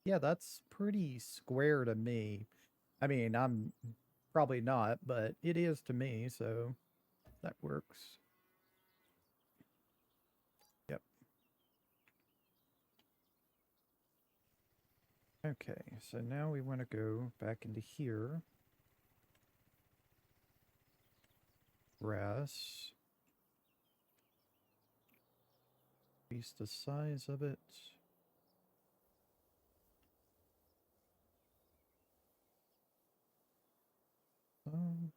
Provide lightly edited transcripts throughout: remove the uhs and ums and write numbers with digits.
Yeah, that's pretty square to me. I mean, I'm probably not, but it is to me, so that works. Yep. Okay, so now we want to go back into here. Grass. Increase the size of it. Um,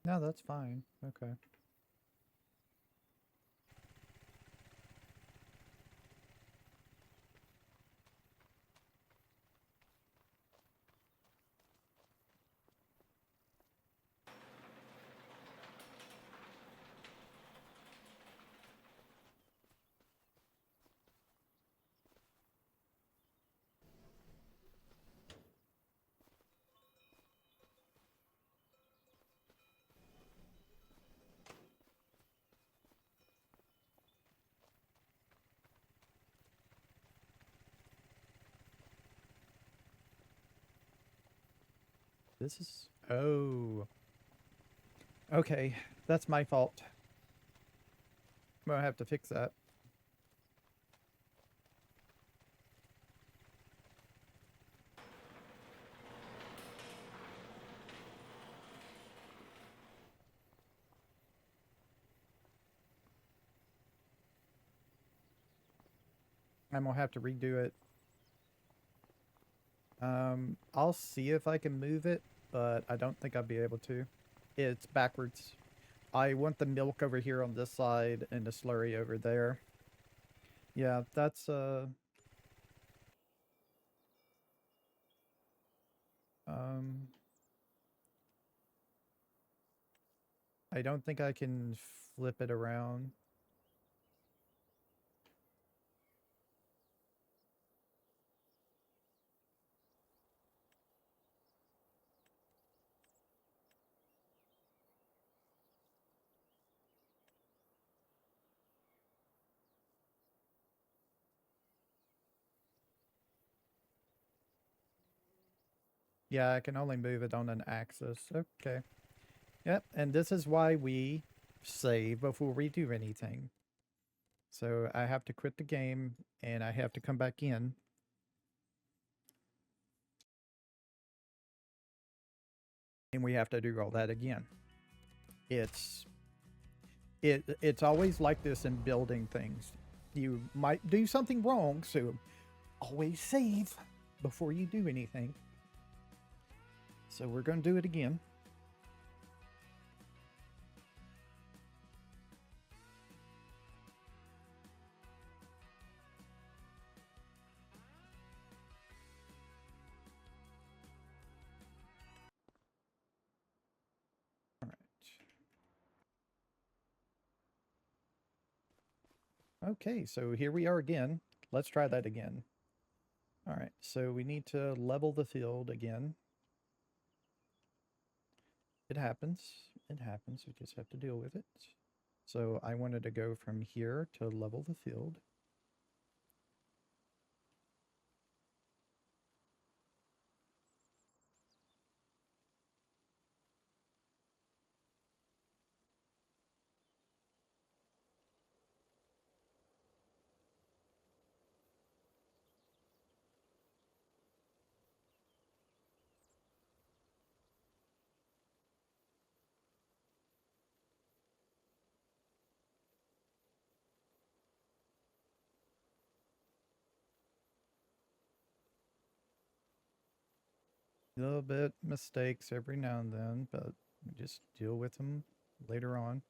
no, that's fine. Okay. This is... Oh. Okay, that's my fault. I'm gonna have to fix that. I'm gonna have to redo it. I'll see if I can move it, but I don't think I'll be able to. It's backwards. I want the milk over here on this side and the slurry over there. Yeah, that's um I don't think I can flip it around. Yeah, I can only move it on an axis. Okay. Yep, and this is why we save before we do anything. So I have to quit the game and I have to come back in. And we have to do all that again. It's it's always like this in building things. You might do something wrong, so always save before you do anything. So we're going to do it again. All right. Okay, so here we are again. Let's try that again. All right, so we need to level the field again. It happens. It happens. We just have to deal with it. So I wanted to go from here to level the field. A little bit mistakes every now and then, but we just deal with them later on.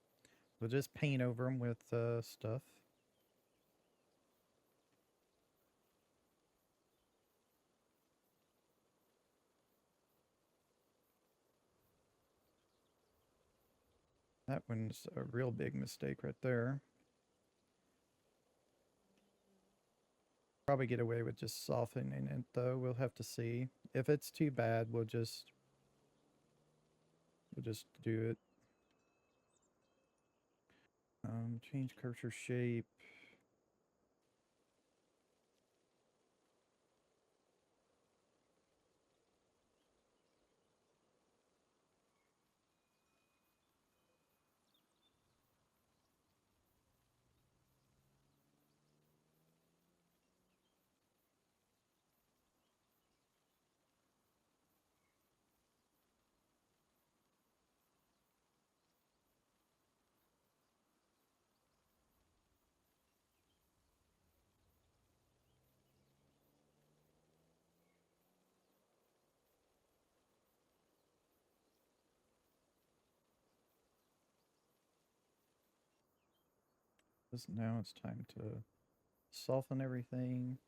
We'll just paint over them with stuff. That one's a real big mistake right there. Probably get away with just softening it though. We'll have to see. If it's too bad, we'll just do it. Change cursor shape. Now it's time to soften everything.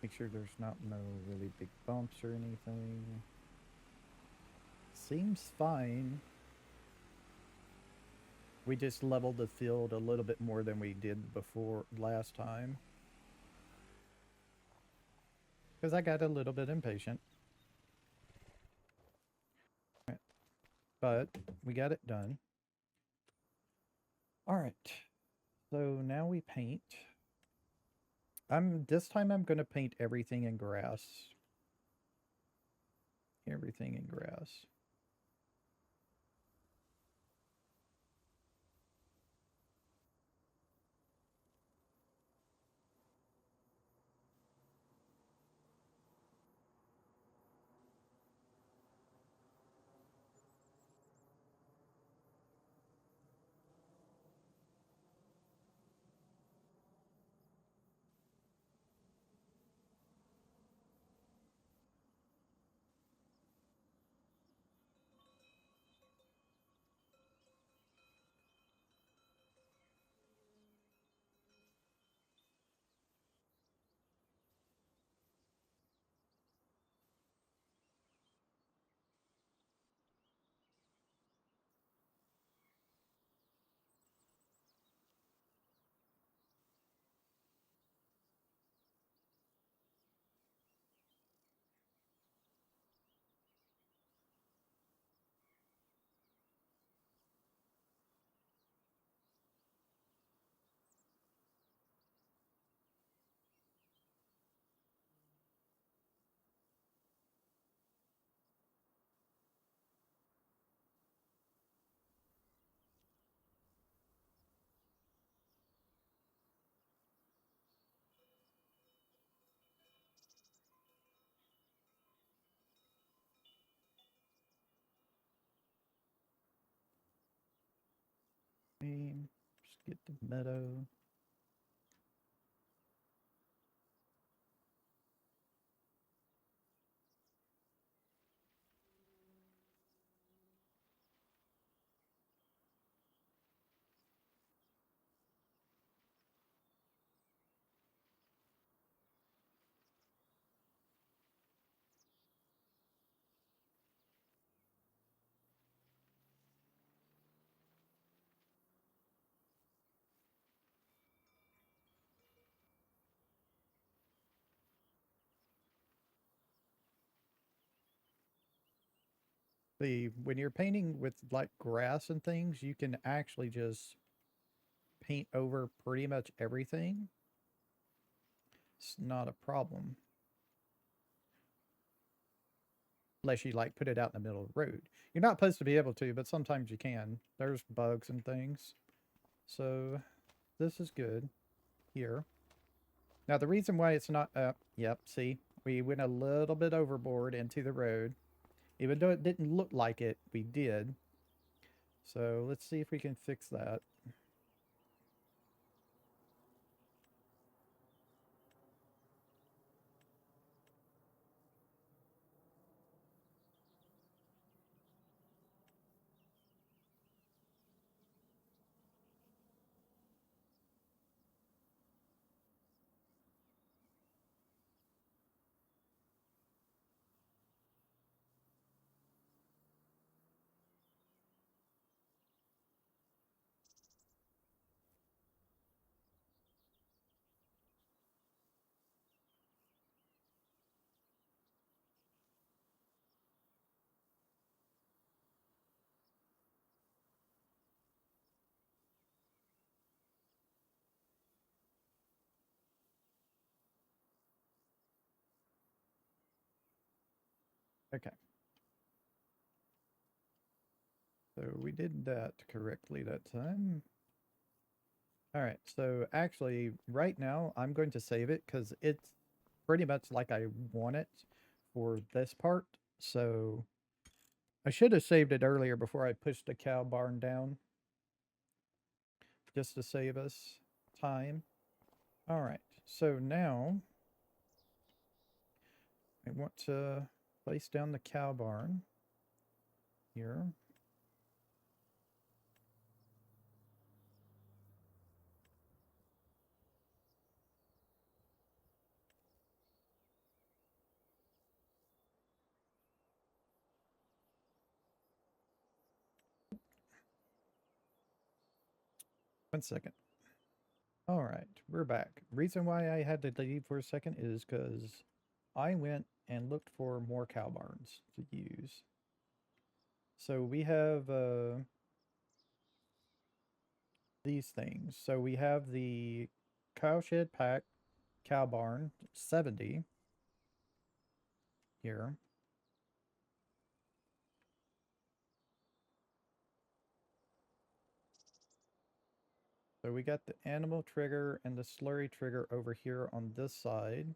Make sure there's not no really big bumps or anything. Seems fine. We just leveled the field a little bit more than we did before last time. Because I got a little bit impatient. But we got it done. All right. So now we paint. This time I'm going to paint everything in grass. Everything in grass. Just get the meadow. When you're painting with like grass and things, you can actually just paint over pretty much everything. It's not a problem. Unless you like put it out in the middle of the road. You're not supposed to be able to, but sometimes you can. There's bugs and things. So this is good here. Now the reason why it's not yep, see, we went a little bit overboard into the road. Even though it didn't look like it, we did. So let's see if we can fix that. Okay. So we did that correctly that time. All right. So actually, right now, I'm going to save it because it's pretty much like I want it for this part. So I should have saved it earlier before I pushed the cow barn down just to save us time. All right. So now I want to place down the cow barn here. 1 second. All right, we're back. Reason why I had to leave for a second is because I went and looked for more cow barns to use. So we have these things. So we have the cowshed pack cow barn 70 here. So we got the animal trigger and the slurry trigger over here on this side.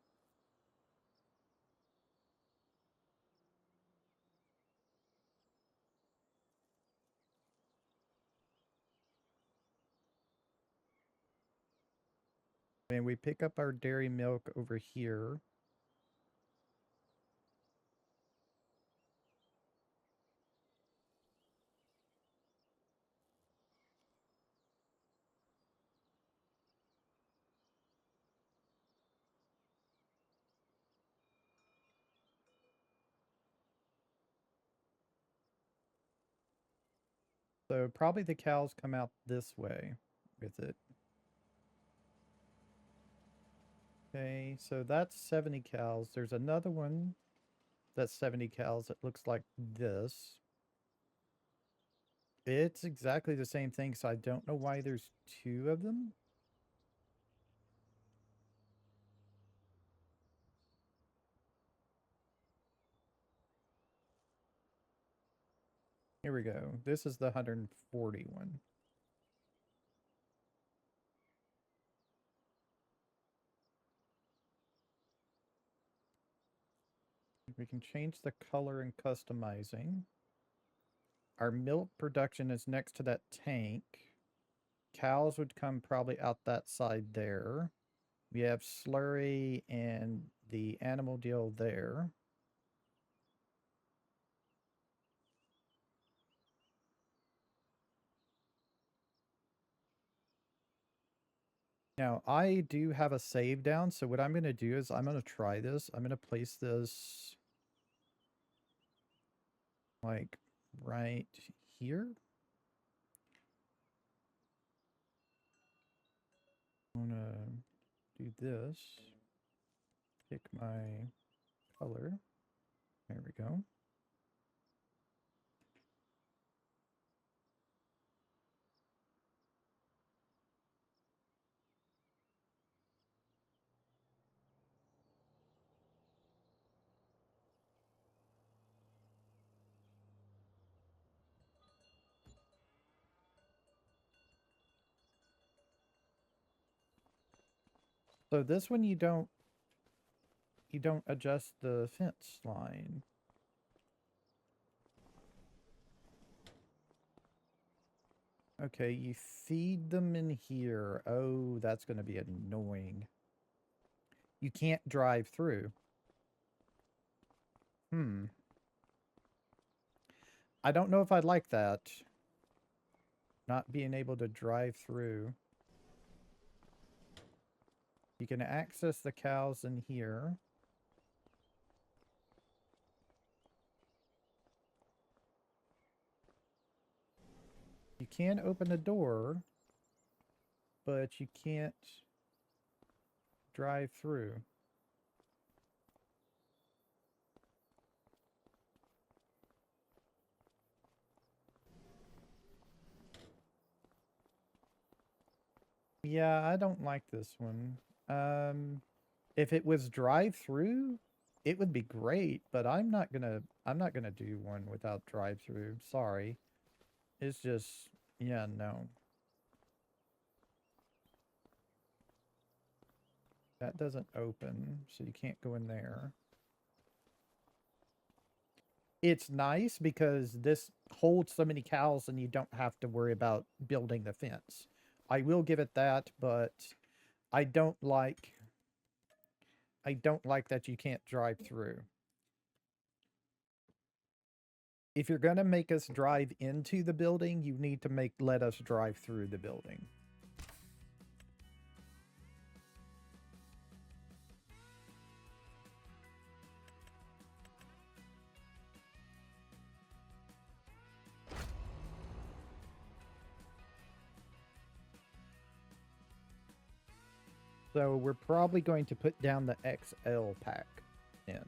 And we pick up our dairy milk over here. So probably the cows come out this way with it. Okay, so that's 70 cows. There's another one that's 70 cows that looks like this. It's exactly the same thing, so I don't know why there's two of them. Here we go. This is the 140 one. We can change the color and customizing. Our milk production is next to that tank. Cows would come probably out that side there. We have slurry and the animal deal there. Now, I do have a save down, so what I'm going to do is I'm going to try this. I'm going to place this like right here. I'm going to do this. Pick my color. There we go. So this one you don't adjust the fence line. Okay, you feed them in here. Oh, that's going to be annoying. You can't drive through. I don't know if I'd like that. Not being able to drive through. You can access the cows in here. You can open the door, but you can't drive through. Yeah, I don't like this one. If it was drive through, it would be great, but I'm not gonna do one without drive through. Sorry. It's just, yeah, no. That doesn't open, so you can't go in there. It's nice because this holds so many cows and you don't have to worry about building the fence. I will give it that, but I don't like that you can't drive through. If you're going to make us drive into the building, you need to let us drive through the building. So we're probably going to put down the XL pack in,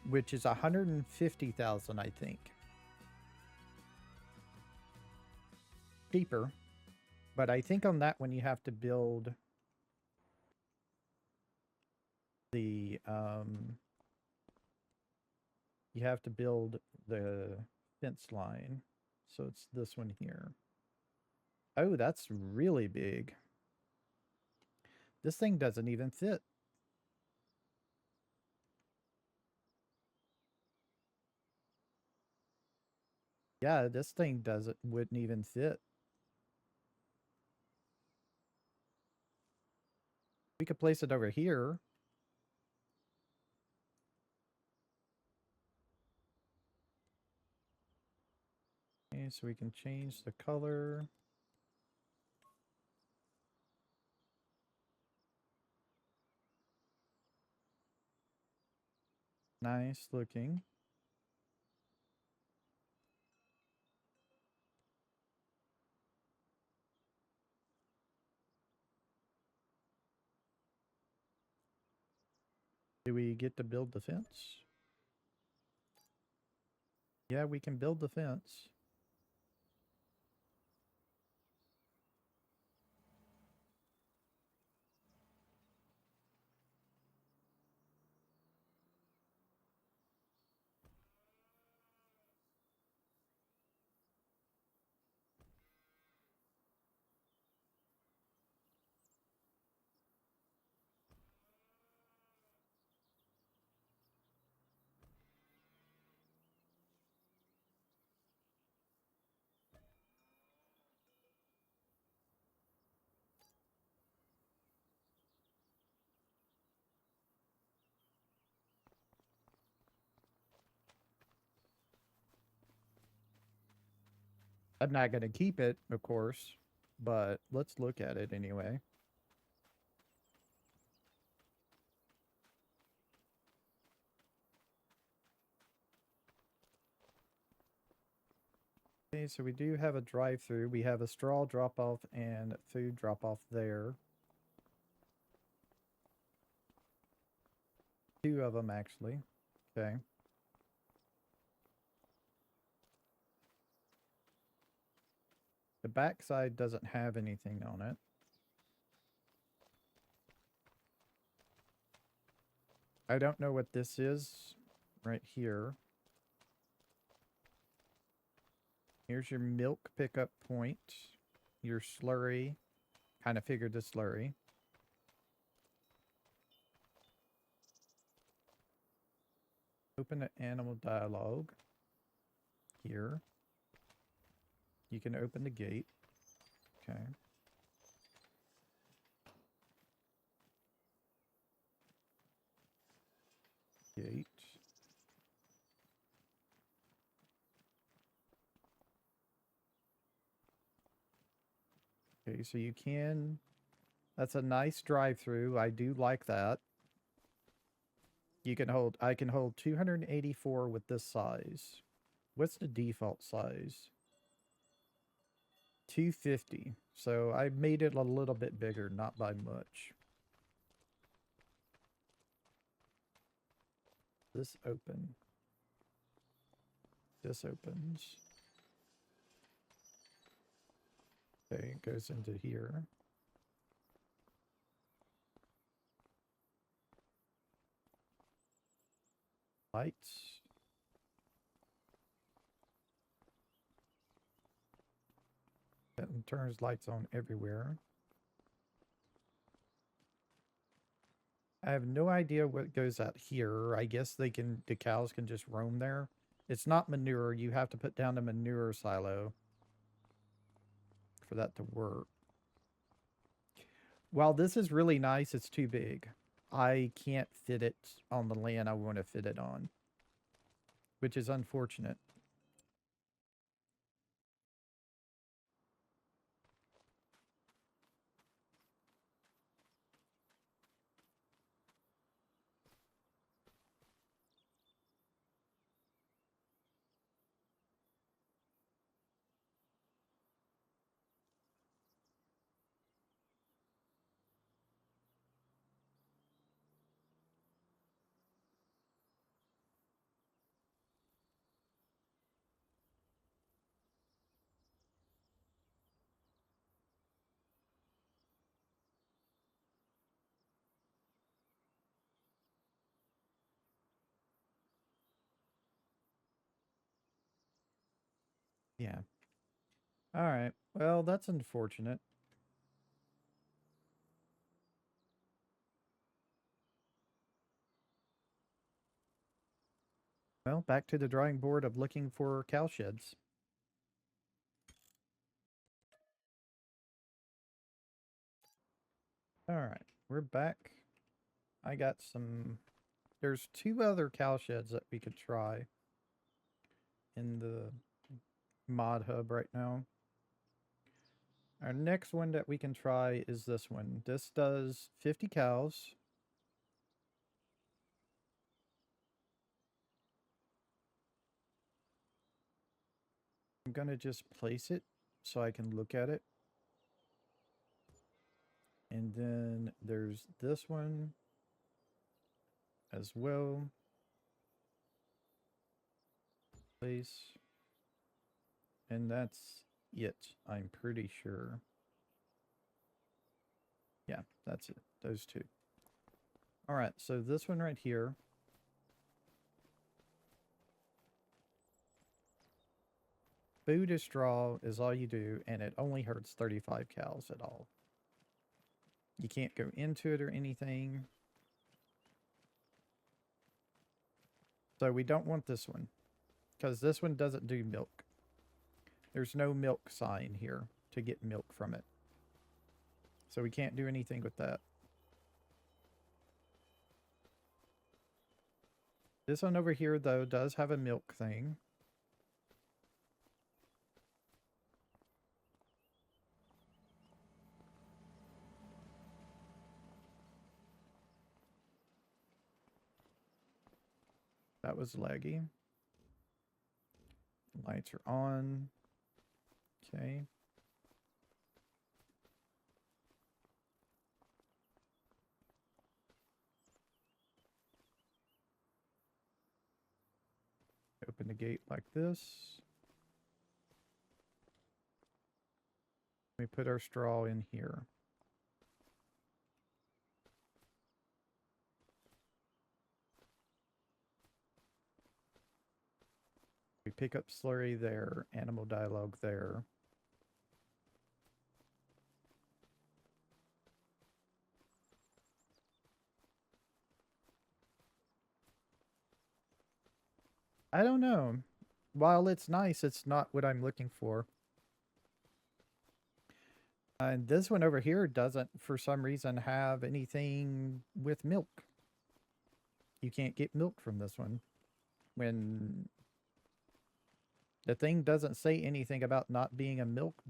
which is 150,000, I think. Cheaper, but I think on that one you have to build the fence line. So it's this one here. Oh, that's really big. This thing doesn't even fit. Yeah, this thing wouldn't even fit. We could place it over here. Okay, so we can change the color. Nice looking. Do we get to build the fence? Yeah, we can build the fence. I'm not going to keep it, of course, but let's look at it anyway. Okay, so we do have a drive-through. We have a straw drop-off and food drop-off there. Two of them, actually. Okay. The backside doesn't have anything on it. I don't know what this is right here. Here's your milk pickup point. Your slurry. Kind of figured the slurry. Open the animal dialogue. Here. You can open the gate. Okay. Gate. Okay, so you can... That's a nice drive-through. I do like that. You can hold... I can hold 284 with this size. What's the default size? 250. So I made it a little bit bigger, not by much. This open. This opens. Okay, it goes into here. Lights. That turns lights on everywhere. I have no idea what goes out here. I guess the cows can just roam there. It's not manure. You have to put down a manure silo for that to work. While this is really nice, it's too big. I can't fit it on the land I want to fit it on, which is unfortunate. Yeah. All right. Well, that's unfortunate. Well, back to the drawing board of looking for cow sheds. All right, we're back. I got some. There's two other cow sheds that we could try in the mod hub right now. Our next one that we can try is this one. This does 50 cows. I'm going to just place it so I can look at it. And then there's this one as well. Place. And that's it, I'm pretty sure. Yeah, that's it. Those two. All right, so this one right here. Food is straw is all you do, and it only hurts 35 cows at all. You can't go into it or anything. So we don't want this one, because this one doesn't do milk. There's no milk sign here to get milk from it. So we can't do anything with that. This one over here, though, does have a milk thing. That was laggy. Lights are on. Okay. Open the gate like this. We put our straw in here. We pick up slurry there, animal dialogue there. I don't know. While it's nice, it's not what I'm looking for. And this one over here doesn't, for some reason, have anything with milk. You can't get milk from this one. When the thing doesn't say anything about not being a milk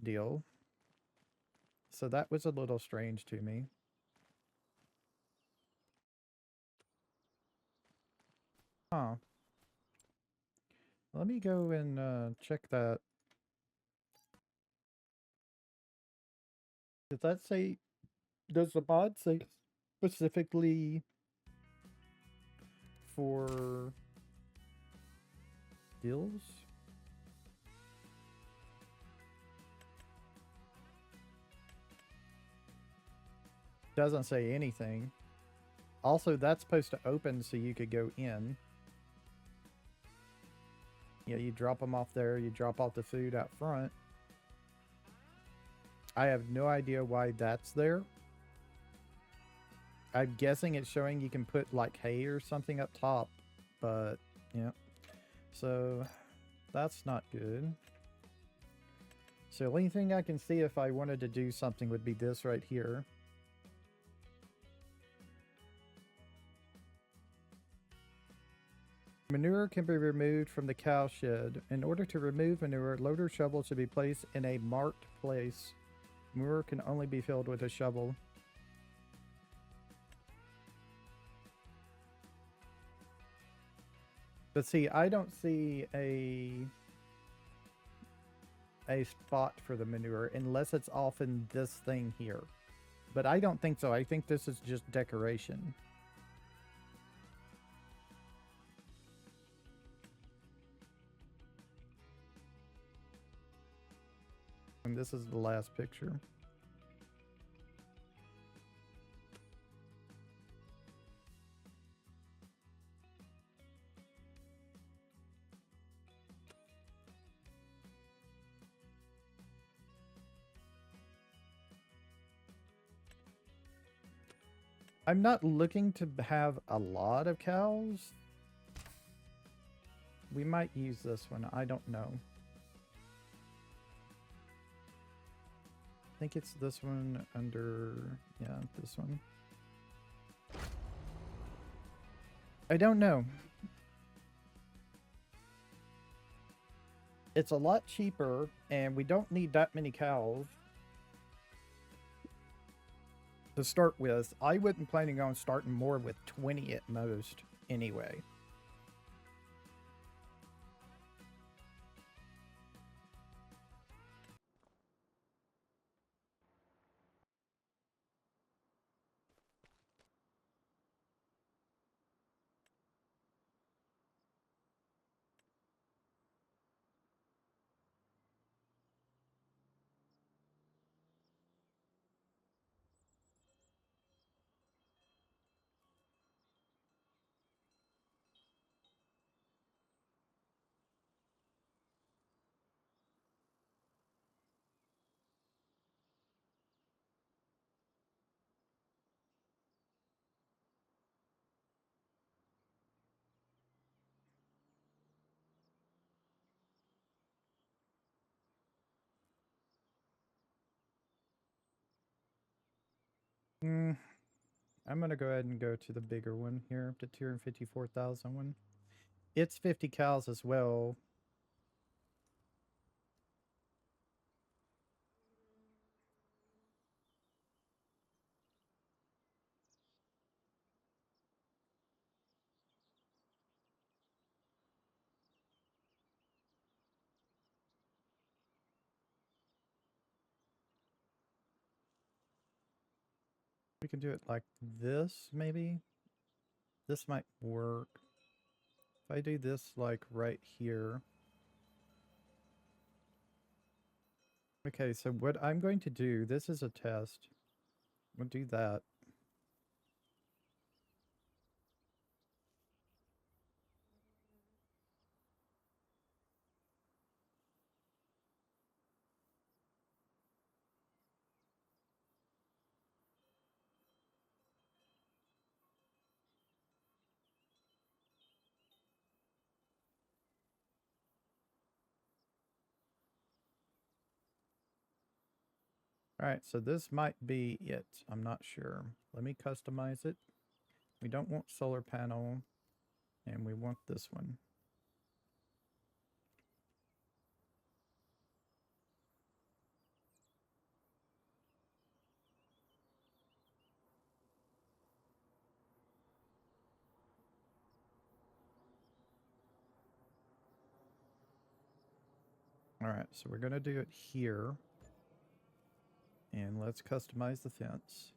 deal. So that was a little strange to me. Huh. Let me go and check that. Does that say, does the mod say specifically for deals? Doesn't say anything. Also, that's supposed to open so you could go in. Yeah, you drop them off there. You drop off the food out front. I have no idea why that's there. I'm guessing it's showing you can put like hay or something up top. But, yeah. So, that's not good. So, the only thing I can see if I wanted to do something would be this right here. Manure can be removed from the cow shed. In order to remove manure, loader shovel should be placed in a marked place. Manure can only be filled with a shovel. But see, I don't see a spot for the manure unless it's off in this thing here. But I don't think so. I think this is just decoration. And this is the last picture. I'm not looking to have a lot of cows. We might use this one. I don't know. I think it's this one under... Yeah, this one. I don't know. It's a lot cheaper, and we don't need that many cows to start with. I wasn't planning on starting more with 20 at most anyway. Mm, I'm going to go ahead and go to the bigger one here, up to 254,000 one. It's 50 cows as well. We can do it like this, maybe. This might work. If I do this like right here. Okay, so what I'm going to do, this is a test. We'll do that. All right, so this might be it. I'm not sure. Let me customize it. We don't want solar panel, and we want this one. All right, so we're going to do it here. And let's customize the fence.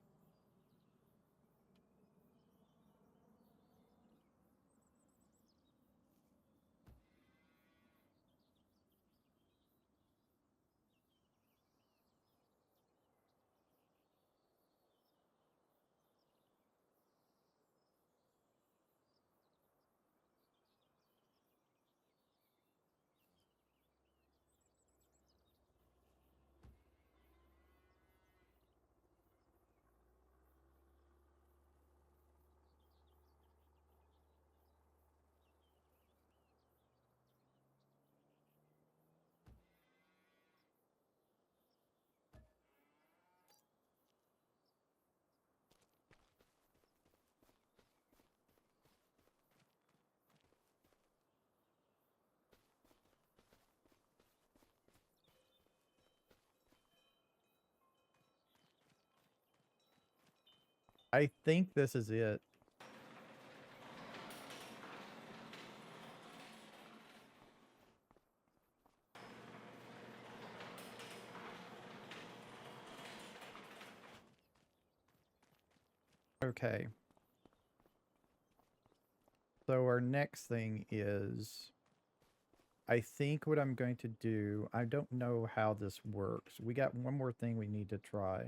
I think this is it. Okay. So our next thing is, I think what I'm going to do, I don't know how this works. We got one more thing we need to try.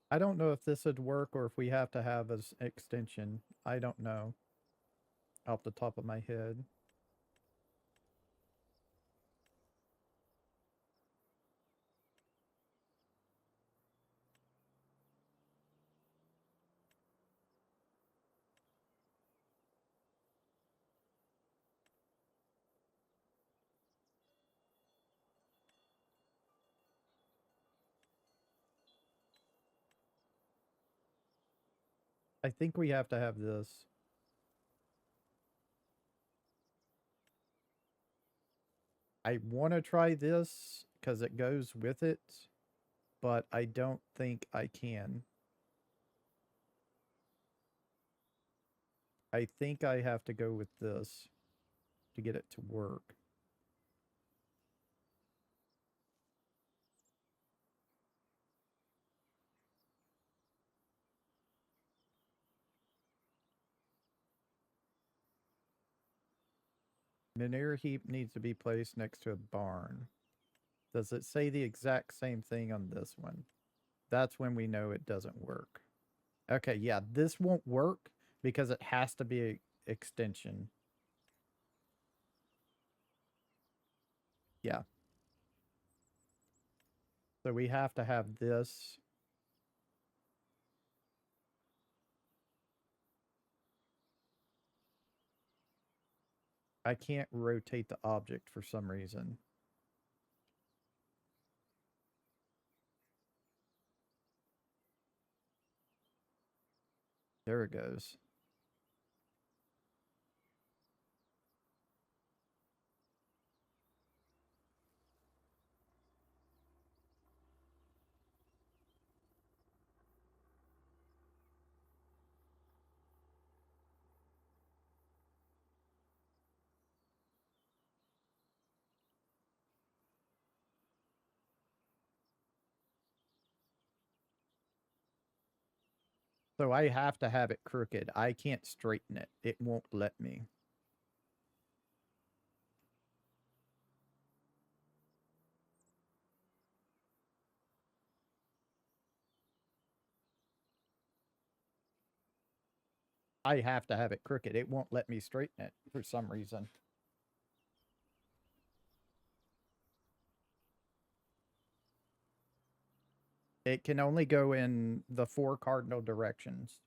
I don't know if this would work or if we have to have an extension. I don't know off the top of my head. I think we have to have this. I want to try this because it goes with it, but I don't think I can. I think I have to go with this to get it to work. Manure heap needs to be placed next to a barn. Does it say the exact same thing on this one? That's when we know it doesn't work. Okay, yeah, this won't work because it has to be an extension. Yeah. So we have to have this. I can't rotate the object for some reason. There it goes. So I have to have it crooked. I can't straighten it. It won't let me. I have to have it crooked. It won't let me straighten it for some reason. It can only go in the 4 cardinal directions.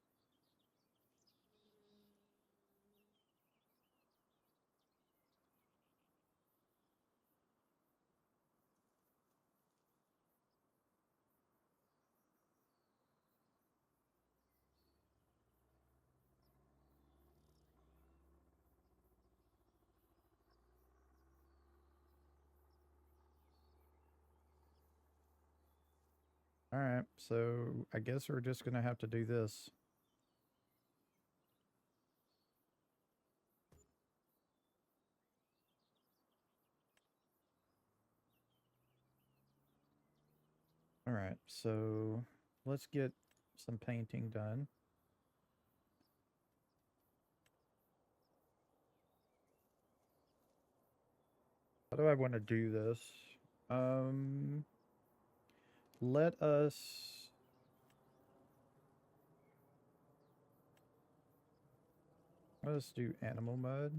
All right, so I guess we're just going to have to do this. All right, so let's get some painting done. How do I want to do this? Um, let us... Let's do animal mud.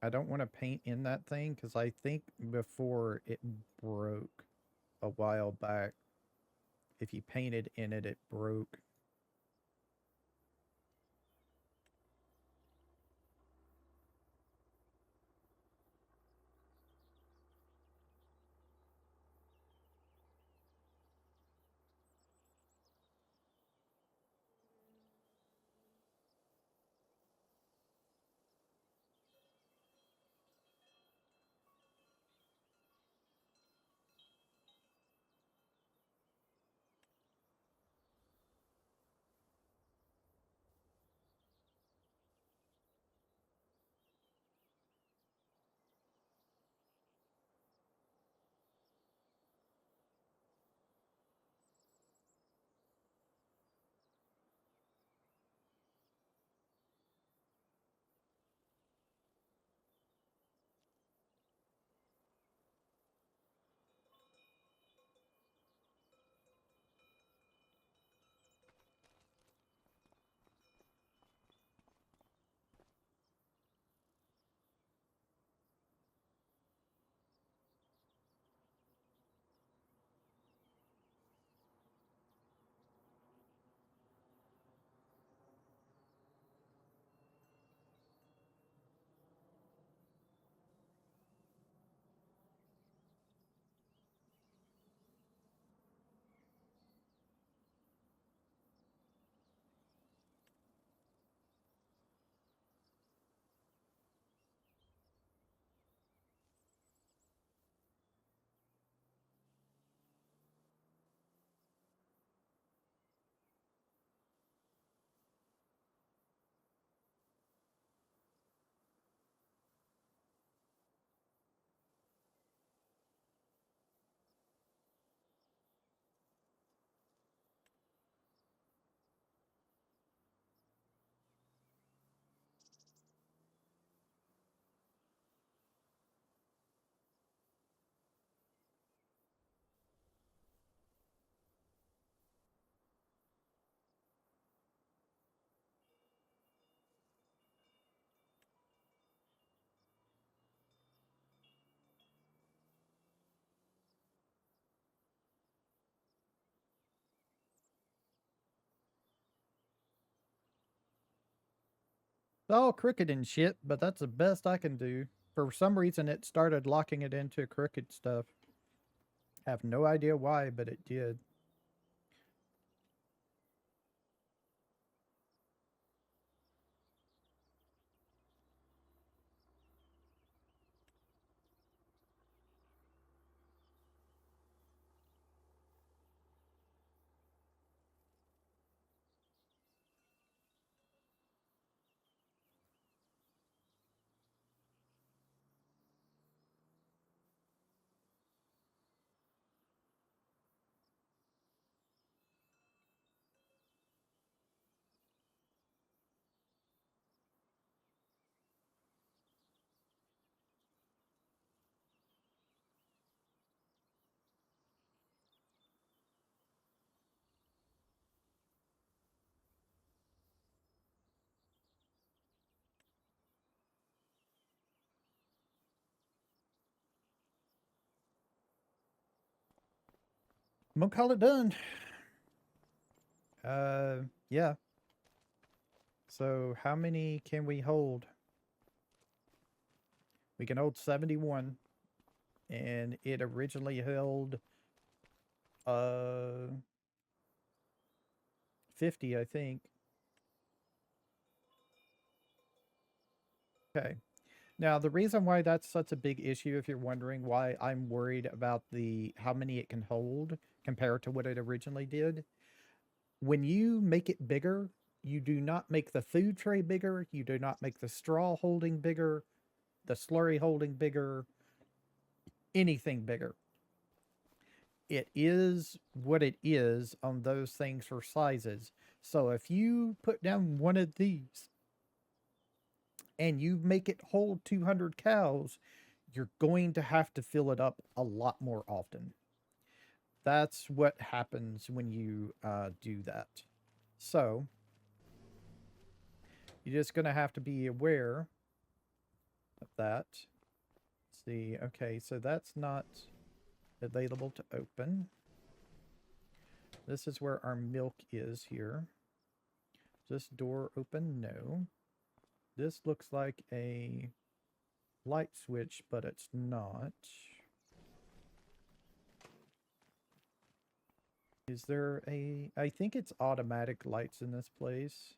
I don't want to paint in that thing because I think before it broke a while back. If you painted in it, it broke. all crooked and shit, but that's the best I can do. For some reason, it started locking it into crooked stuff. Have no idea why, but it did. I'm gonna call it done. Yeah. So how many can we hold? We can hold 71, and it originally held uh 50, I think. Okay. Now, the reason why that's such a big issue, if you're wondering why I'm worried about the how many it can hold compared to what it originally did, when you make it bigger, you do not make the food tray bigger, you do not make the straw holding bigger, the slurry holding bigger, anything bigger. It is what it is on those things for sizes. So if you put down one of these and you make it hold 200 cows, you're going to have to fill it up a lot more often. That's what happens when you do that. So you're just going to have to be aware of that. Let's see, okay, so that's not available to open. This is where our milk is here. Is this door open? No. This looks like a light switch, but it's not. Is there a... I think it's automatic lights in this place.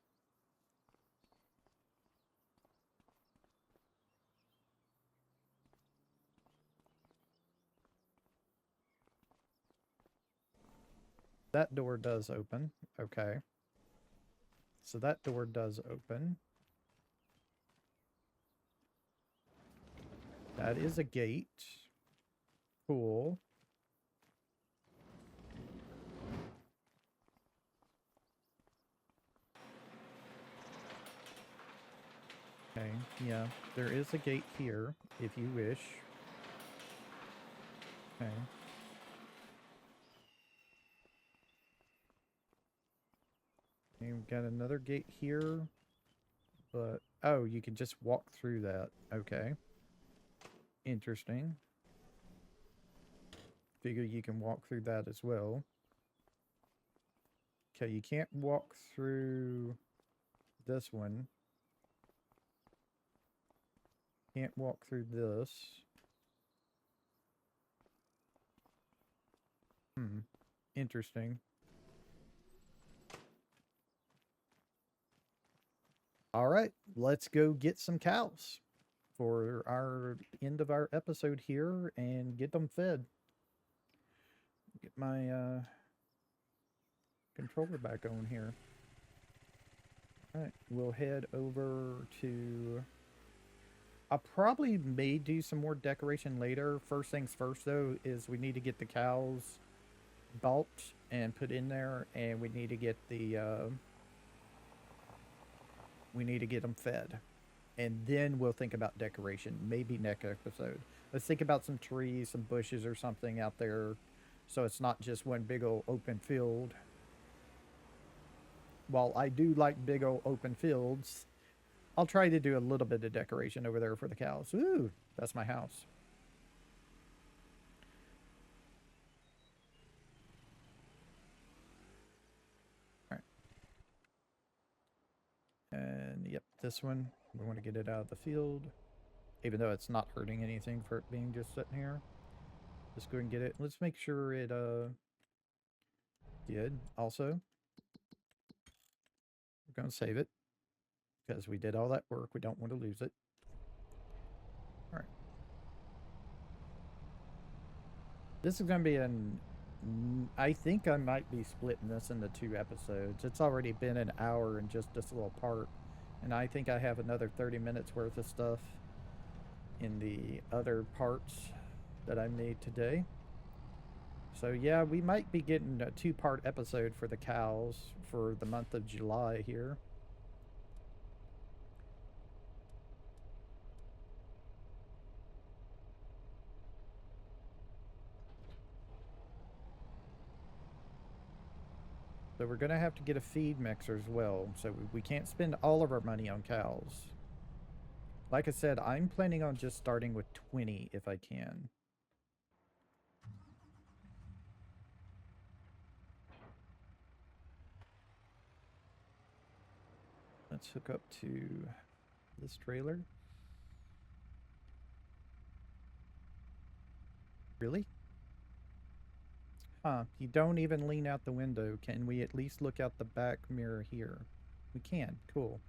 That door does open. Okay. So that door does open. That is a gate. Cool. Okay, yeah. There is a gate here, if you wish. Okay. Okay, we've got another gate here. But, oh, you can just walk through that. Okay. Interesting. Figure you can walk through that as well. Okay, you can't walk through this one. Can't walk through this. Interesting. All right, let's go get some cows for our end of our episode here and get them fed. Get my controller back on here. All right, we'll head over to... I probably may do some more decoration later. First things first, though, is we need to get the cows bulked and put in there, and we need to get the we need to get them fed, and then we'll think about decoration. Maybe next episode. Let's think about some trees, some bushes, or something out there, so it's not just one big old open field. While I do like big old open fields, I'll try to do a little bit of decoration over there for the cows. Ooh, that's my house. All right. And yep, this one. We want to get it out of the field, even though it's not hurting anything for it being just sitting here. Let's go and get it. Let's make sure it did. Also, we're going to save it because we did all that work. We don't want to lose it. All right. This is going to be I think I might be splitting this into 2 episodes. It's already been an hour in just this little part. And I think I have another 30 minutes worth of stuff in the other parts that I made today. So yeah, we might be getting a 2-part episode for the cows for the month of July here. So we're going to have to get a feed mixer as well. So we can't spend all of our money on cows. Like I said, I'm planning on just starting with 20 if I can. Let's hook up to this trailer. Really? Huh, you don't even lean out the window. Can we at least look out the back mirror here? We can. Cool.